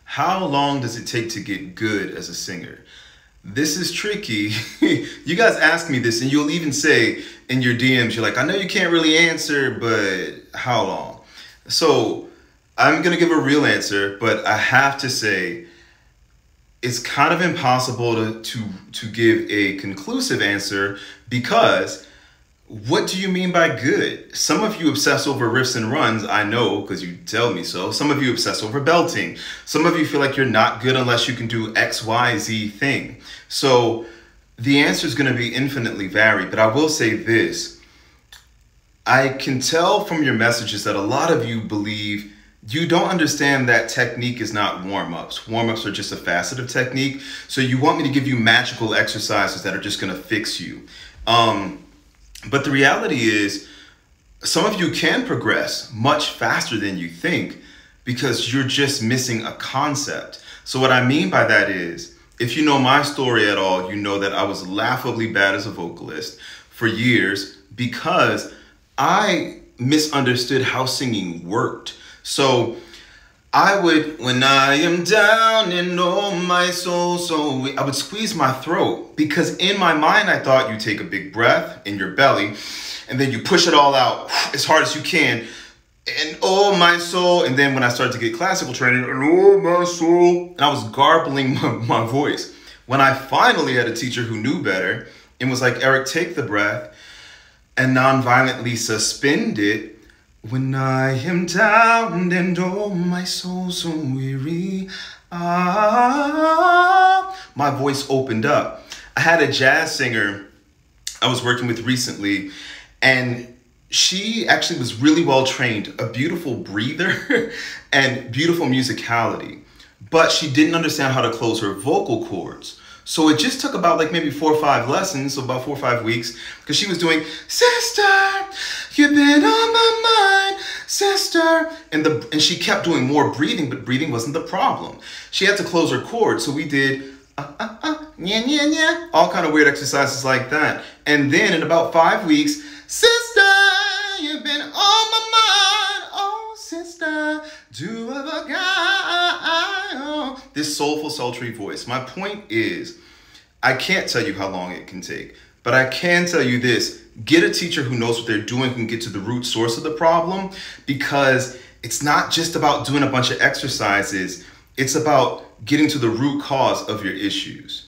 How long does it take to get good as a singer? This is tricky. You guys ask me this and you'll even say in your DMs, you're like, I know you can't really answer, but how long? So I'm gonna give a real answer, but I have to say it's kind of impossible to give a conclusive answer because what do you mean by good? Some of you obsess over riffs and runs, I know, because you tell me so. Some of you obsess over belting. Some of you feel like you're not good unless you can do X, Y, Z thing. So the answer is going to be infinitely varied, but I will say this. I can tell from your messages that a lot of you believe you don't understand that technique is not warm-ups. Warm-ups are just a facet of technique. So you want me to give you magical exercises that are just going to fix you. But the reality is, some of you can progress much faster than you think because you're just missing a concept. So what I mean by that is, if you know my story at all, you know that I was laughably bad as a vocalist for years because I misunderstood how singing worked. So I would, when I am down and oh my soul so weak, I would squeeze my throat because in my mind, I thought you take a big breath in your belly and then you push it all out as hard as you can. And oh my soul. And then when I started to get classical training, and oh my soul, and I was garbling my voice. When I finally had a teacher who knew better and was like, Eric, take the breath and non-violently suspend it. When I am down and oh my soul so weary, my voice opened up. I had a jazz singer I was working with recently, and she actually was really well trained, a beautiful breather and beautiful musicality, but she didn't understand how to close her vocal cords. So it just took about like maybe 4 or 5 lessons, so about 4 or 5 weeks, because she was doing, sister, you've been on my mind, sister. And she kept doing more breathing, but breathing wasn't the problem. She had to close her chords. So we did, nya, nya, nya, all kind of weird exercises like that. And then in about 5 weeks, sister, you've been on my mind, oh sister, do ever this soulful, sultry voice. My point is, I can't tell you how long it can take, but I can tell you this: get a teacher who knows what they're doing, can get to the root source of the problem, because it's not just about doing a bunch of exercises. It's about getting to the root cause of your issues.